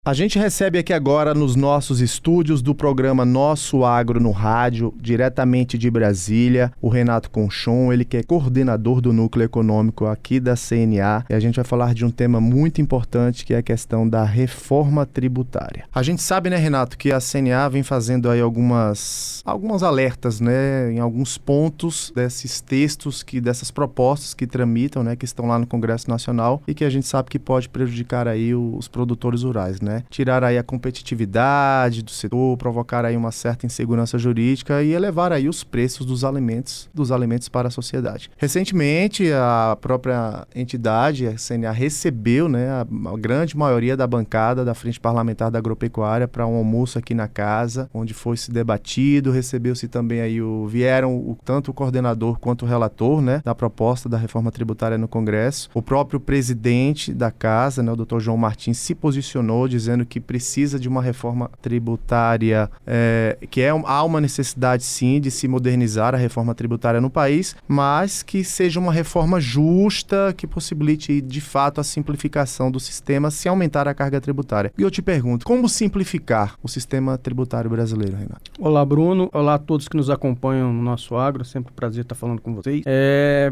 A gente recebe aqui agora nos nossos estúdios do programa Nosso Agro no Rádio, diretamente de Brasília, o Renato Conchon, ele que é coordenador do Núcleo Econômico aqui da CNA, e a gente vai falar de um tema muito importante, que é a questão da reforma tributária. A gente sabe, né, Renato, que a CNA vem fazendo aí algumas alertas, né, em alguns pontos desses textos, dessas propostas que tramitam, né, que estão lá no Congresso Nacional e que a gente sabe que pode prejudicar aí os produtores rurais, né? Tirar aí a competitividade do setor, provocar aí uma certa insegurança jurídica e elevar aí os preços dos alimentos para a sociedade. Recentemente, a própria entidade, a CNA, recebeu, né, a grande maioria da bancada da Frente Parlamentar da Agropecuária para um almoço aqui na casa, onde foi se debatido, recebeu-se também aí vieram tanto o coordenador quanto o relator, né, da proposta da reforma tributária no Congresso. O próprio presidente da casa, né, o Dr. João Martins, se posicionou dizendo que precisa de uma reforma tributária, há uma necessidade sim de se modernizar a reforma tributária no país, mas que seja uma reforma justa, que possibilite de fato a simplificação do sistema sem aumentar a carga tributária. E eu te pergunto, como simplificar o sistema tributário brasileiro, Renato? Olá, Bruno. Olá a todos que nos acompanham no Nosso Agro. Sempre um prazer estar falando com vocês.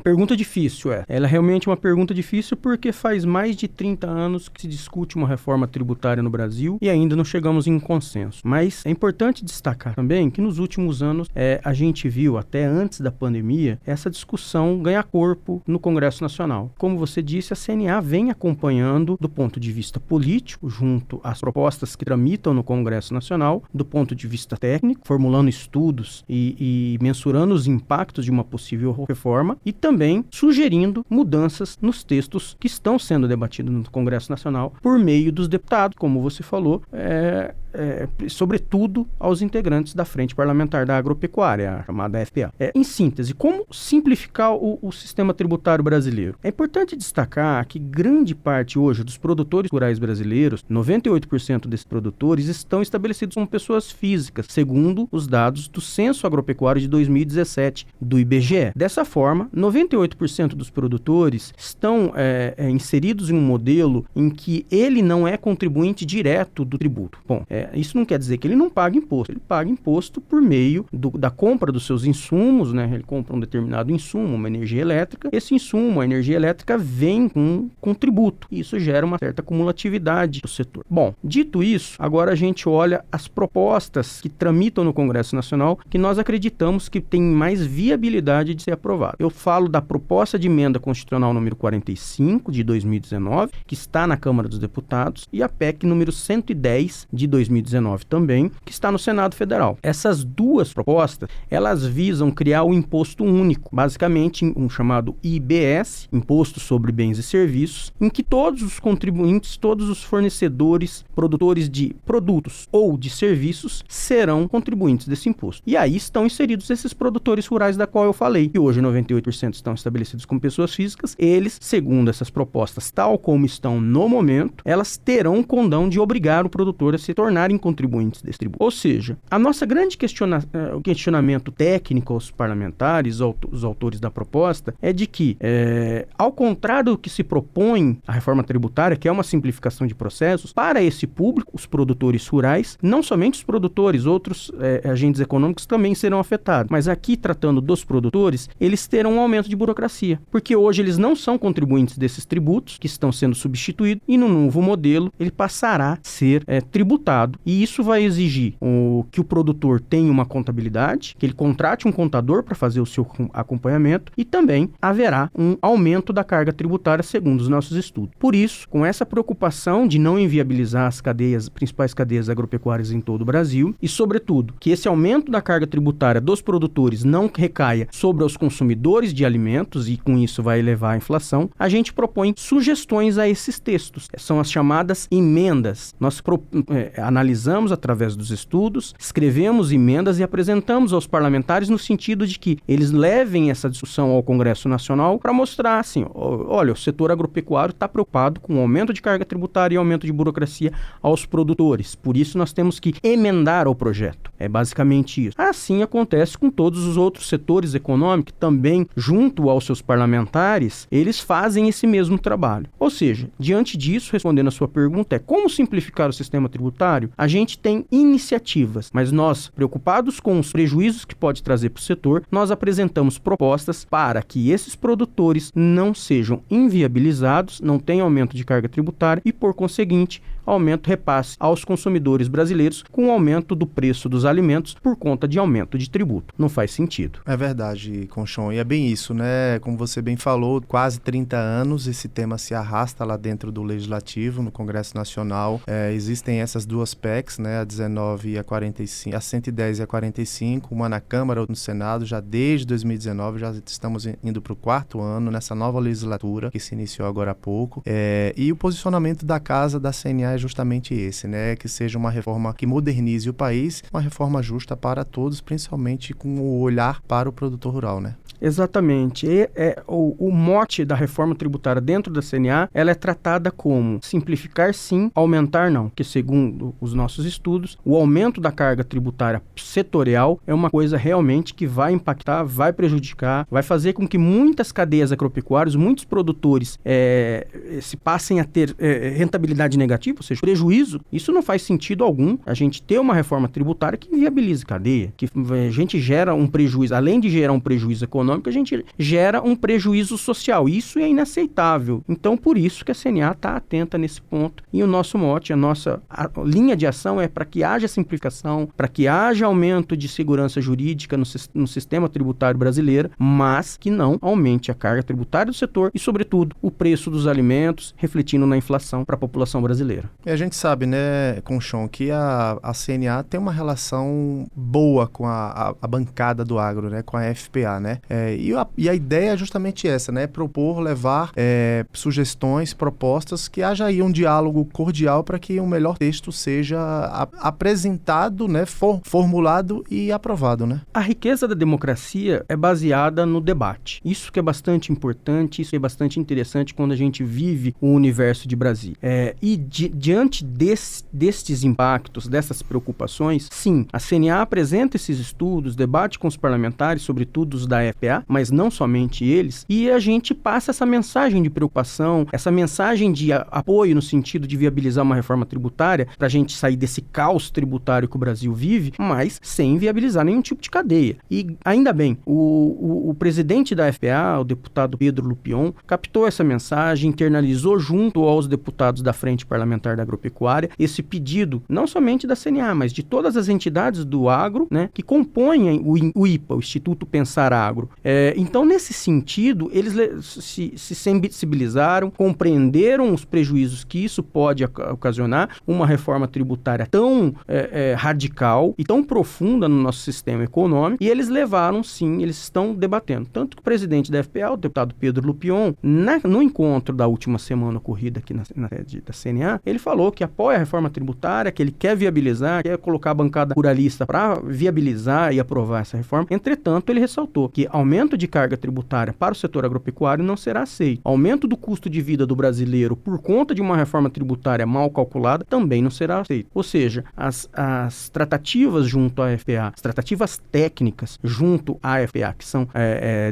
Pergunta difícil, Ela é realmente uma pergunta difícil porque faz mais de 30 anos que se discute uma reforma tributária no Brasil e ainda não chegamos em consenso. Mas é importante destacar também que nos últimos anos a gente viu, até antes da pandemia, essa discussão ganhar corpo no Congresso Nacional. Como você disse, a CNA vem acompanhando do ponto de vista político, junto às propostas que tramitam no Congresso Nacional, do ponto de vista técnico, formulando estudos e mensurando os impactos de uma possível reforma e também sugerindo mudanças nos textos que estão sendo debatidos no Congresso Nacional por meio dos deputados, como você falou, sobretudo aos integrantes da Frente Parlamentar da Agropecuária, a chamada FPA. Em síntese, como simplificar o sistema tributário brasileiro? É importante destacar que grande parte hoje dos produtores rurais brasileiros, 98% desses produtores, estão estabelecidos como pessoas físicas, segundo os dados do Censo Agropecuário de 2017 do IBGE. Dessa forma, 98% dos produtores estão inseridos em um modelo em que ele não é contribuinte direto do tributo. Bom, isso não quer dizer que ele não paga imposto. Ele paga imposto por meio da compra dos seus insumos, né? Ele compra um determinado insumo, uma energia elétrica. Esse insumo, a energia elétrica, vem com tributo. Isso gera uma certa cumulatividade do setor. Bom, dito isso, agora a gente olha as propostas que tramitam no Congresso Nacional que nós acreditamos que tem mais viabilidade de ser aprovada. Eu falo da proposta de emenda constitucional número 45 de 2019, que está na Câmara dos Deputados, e a PEC número 110 de 2019 também, que está no Senado Federal. Essas duas propostas, elas visam criar o imposto único, basicamente um chamado IBS, Imposto sobre Bens e Serviços, em que todos os contribuintes, todos os fornecedores, produtores de produtos ou de serviços serão contribuintes desse imposto. E aí estão inseridos esses produtores rurais da qual eu falei, que hoje 98% estão estabelecidos como pessoas físicas. Eles, segundo essas propostas, tal como estão no momento, elas terão o condão de obrigar o produtor a se tornarem contribuintes desse tributo. Ou seja, a nossa grande questionamento técnico aos parlamentares, os autores da proposta, é de que, ao contrário do que se propõe a reforma tributária, que é uma simplificação de processos, para esse público, os produtores rurais, não somente os produtores, outros agentes econômicos também serão afetados. Mas aqui, tratando dos produtores, eles terão um aumento de burocracia, porque hoje eles não são contribuintes desses tributos, que estão sendo substituídos, e no novo modelo, ele passará a ser tributado. E isso vai exigir que o produtor tenha uma contabilidade, que ele contrate um contador para fazer o seu acompanhamento, e também haverá um aumento da carga tributária, segundo os nossos estudos. Por isso, com essa preocupação de não inviabilizar as principais cadeias agropecuárias em todo o Brasil, e sobretudo, que esse aumento da carga tributária dos produtores não recaia sobre os consumidores de alimentos, e com isso vai elevar a inflação, a gente propõe sugestões a esses textos. São as chamadas emendas. Nós analisamos através dos estudos, escrevemos emendas e apresentamos aos parlamentares no sentido de que eles levem essa discussão ao Congresso Nacional para mostrar assim, olha, o setor agropecuário está preocupado com o aumento de carga tributária e aumento de burocracia aos produtores. Por isso nós temos que emendar o projeto. É basicamente isso. Assim acontece com todos os outros setores econômicos, também, junto aos seus parlamentares, eles fazem esse mesmo trabalho. Ou seja, diante disso, respondendo a sua pergunta, como simplificar o sistema tributário? A gente tem iniciativas, mas nós, preocupados com os prejuízos que pode trazer para o setor, nós apresentamos propostas para que esses produtores não sejam inviabilizados, não tenham aumento de carga tributária e, por conseguinte, aumento repasse aos consumidores brasileiros com o aumento do preço dos alimentos por conta de aumento de tributo. Não faz sentido. É verdade, Conchon, e é bem isso, né? Como você bem falou, quase 30 anos esse tema se arrasta lá dentro do Legislativo, no Congresso Nacional. Existem essas duas PECs, né? A 19 e a 45, a 110 e a 45, uma na Câmara, outra no Senado, já desde 2019, já estamos indo para o 4º ano nessa nova legislatura que se iniciou agora há pouco. E o posicionamento da Casa da CNA é justamente esse, né? Que seja uma reforma que modernize o país, uma reforma justa para todos, principalmente com o olhar para o produtor rural, né? Exatamente. O mote da reforma tributária dentro da CNA, ela é tratada como simplificar sim, aumentar não. Que segundo os nossos estudos, o aumento da carga tributária setorial é uma coisa realmente que vai impactar, vai prejudicar, vai fazer com que muitas cadeias agropecuárias, muitos produtores se passem a ter rentabilidade negativa, ou seja, prejuízo. Isso não faz sentido algum. A gente ter uma reforma tributária que viabilize cadeia, que a gente gera um prejuízo, além de gerar um prejuízo econômico, a gente gera um prejuízo social. Isso é inaceitável. Então, por isso que a CNA está atenta nesse ponto. E o nosso mote, a linha de ação é para que haja simplificação, para que haja aumento de segurança jurídica no sistema tributário brasileiro, mas que não aumente a carga tributária do setor e, sobretudo, o preço dos alimentos, refletindo na inflação para a população brasileira. E a gente sabe, né, Conchon, que a CNA tem uma relação boa com a bancada do agro, né, com a FPA, né? E a ideia é justamente essa, né? Propor, levar sugestões, propostas, que haja aí um diálogo cordial para que um melhor texto seja apresentado, né? Formulado e aprovado, né? A riqueza da democracia é baseada no debate. Isso que é bastante importante, isso é bastante interessante quando a gente vive o universo de Brasília. Diante destes impactos, dessas preocupações, sim, a CNA apresenta esses estudos, debate com os parlamentares, sobretudo os da FPA, mas não somente eles, e a gente passa essa mensagem de preocupação, essa mensagem de apoio no sentido de viabilizar uma reforma tributária para a gente sair desse caos tributário que o Brasil vive, mas sem viabilizar nenhum tipo de cadeia. E ainda bem, o presidente da FPA, o deputado Pedro Lupion, captou essa mensagem, internalizou junto aos deputados da Frente Parlamentar da Agropecuária esse pedido, não somente da CNA, mas de todas as entidades do agro, né, que compõem o IPA, o Instituto Pensar Agro. Então, nesse sentido, eles se sensibilizaram, compreenderam os prejuízos que isso pode ocasionar, uma reforma tributária tão radical e tão profunda no nosso sistema econômico, e eles levaram, sim, eles estão debatendo. Tanto que o presidente da FPA, o deputado Pedro Lupion, no encontro da última semana ocorrida aqui na sede da CNA, ele falou que apoia a reforma tributária, que ele quer viabilizar, quer colocar a bancada ruralista para viabilizar e aprovar essa reforma. Entretanto, ele ressaltou que aumento de carga tributária para o setor agropecuário não será aceito. Aumento do custo de vida do brasileiro por conta de uma reforma tributária mal calculada também não será aceito. Ou seja, as tratativas junto à FPA, as tratativas técnicas junto à FPA, que são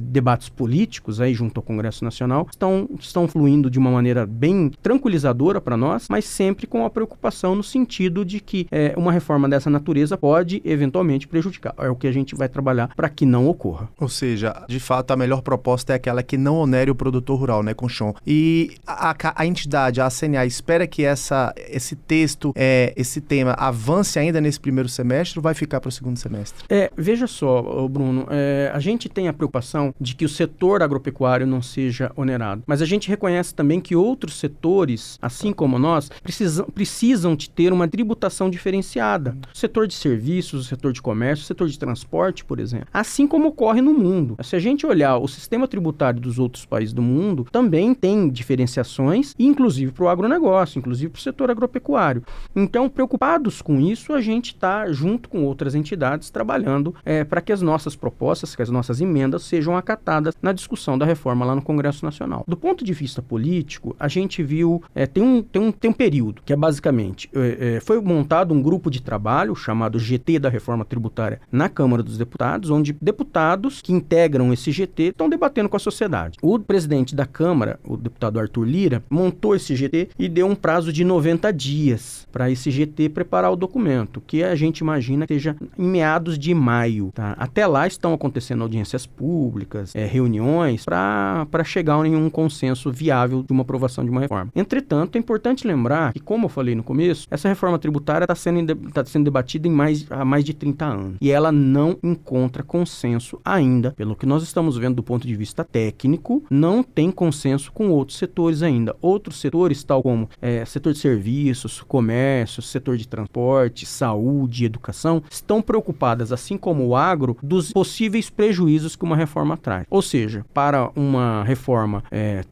debates políticos aí junto ao Congresso Nacional, estão fluindo de uma maneira bem tranquilizadora para nós, mas sempre com a preocupação no sentido de que uma reforma dessa natureza pode eventualmente prejudicar. É o que a gente vai trabalhar para que não ocorra. Ou seja, de fato, a melhor proposta é aquela que não onere o produtor rural, né, Conchon? E a entidade, a CNA, espera que esse texto, esse tema, avance ainda nesse primeiro semestre ou vai ficar para o segundo semestre? Veja só, Bruno, a gente tem a preocupação de que o setor agropecuário não seja onerado, mas a gente reconhece também que outros setores, assim como nós, precisam de ter uma tributação diferenciada. O setor de serviços, o setor de comércio, o setor de transporte, por exemplo. Assim como ocorre no mundo. Se a gente olhar o sistema tributário dos outros países do mundo, também tem diferenciações, inclusive para o agronegócio, inclusive para o setor agropecuário. Então, preocupados com isso, a gente está, junto com outras entidades, trabalhando para que as nossas propostas, que as nossas emendas sejam acatadas na discussão da reforma lá no Congresso Nacional. Do ponto de vista político, a gente viu, tem um período que é basicamente, foi montado um grupo de trabalho chamado GT da Reforma Tributária na Câmara dos Deputados, onde deputados que integram esse GT estão debatendo com a sociedade. O presidente da Câmara, o deputado Arthur Lira, montou esse GT e deu um prazo de 90 dias para esse GT preparar o documento, que a gente imagina que seja em meados de maio. Tá? Até lá estão acontecendo audiências públicas, reuniões, para chegar em um consenso viável de uma aprovação de uma reforma. Entretanto, é importante lembrar que, como eu falei no começo, essa reforma tributária está sendo debatida há mais de 30 anos. E ela não encontra consenso ainda. Pelo que nós estamos vendo do ponto de vista técnico, não tem consenso com outros setores ainda. Outros setores, tal como setor de serviços, comércio, setor de transporte, saúde, educação, estão preocupadas, assim como o agro, dos possíveis prejuízos que uma reforma traz. Ou seja, para uma reforma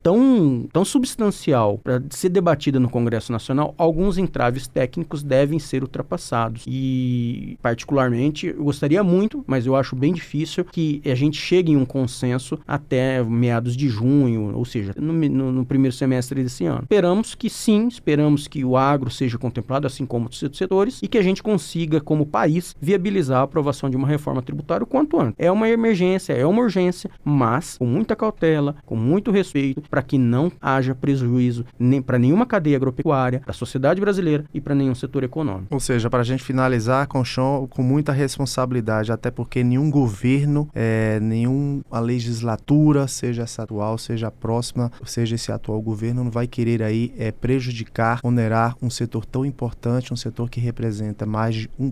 tão substancial para ser debatida no Congresso Nacional, alguns entraves técnicos devem ser ultrapassados. E, particularmente, eu gostaria muito, mas eu acho bem difícil que a gente chegue em um consenso até meados de junho, ou seja, no primeiro semestre desse ano. Esperamos que sim, esperamos que o agro seja contemplado, assim como os setores, e que a gente consiga, como país, viabilizar a aprovação de uma reforma tributária o quanto antes. É uma emergência, é uma urgência, mas com muita cautela, com muito respeito, para que não haja prejuízo nem para nenhuma cadeia agropecuária, para a sociedade brasileira e para nenhum setor econômico. Ou seja, para a gente finalizar, Conchon, com muita responsabilidade, até porque nenhum governo, nenhuma legislatura, seja essa atual, seja a próxima, seja esse atual governo, não vai querer aí prejudicar, onerar um setor tão importante, um setor que representa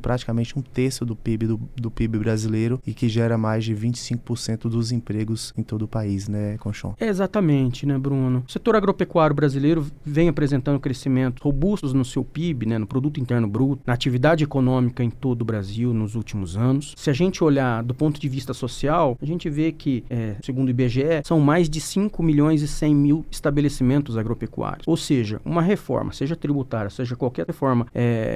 praticamente um terço do PIB do PIB brasileiro e que gera mais de 25% dos empregos em todo o país, né, Conchon? Exatamente, né, Bruno? O setor agropecuário brasileiro vem apresentando crescimentos robustos no seu PIB, né, no Produto Interno Bruto, na atividade econômica em todo o Brasil nos últimos anos. Se a gente olhar do ponto de vista social, a gente vê que, segundo o IBGE, são mais de 5 milhões e 100 mil estabelecimentos agropecuários. Ou seja, uma reforma, seja tributária, seja qualquer reforma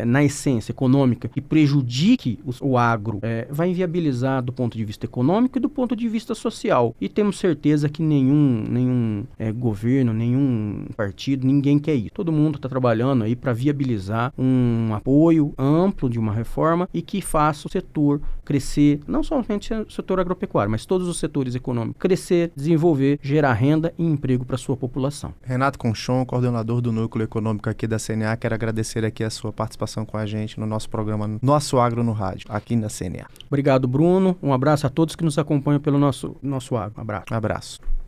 na essência econômica que prejudique o agro, vai inviabilizar do ponto de vista econômico e do ponto de vista social. E temos certeza que nenhum governo, nenhum partido, ninguém quer isso. Todo mundo está trabalhando aí para viabilizar um apoio amplo de uma reforma e que faça o setor crescer, não somente o setor agropecuário, mas todos os setores econômicos, crescer, desenvolver, gerar renda e emprego para a sua população. Renato Conchon, coordenador do Núcleo Econômico aqui da CNA, quero agradecer aqui a sua participação com a gente no nosso programa Nosso Agro no Rádio, aqui na CNA. Obrigado, Bruno. Um abraço a todos que nos acompanham pelo nosso agro. Um abraço. Abraço.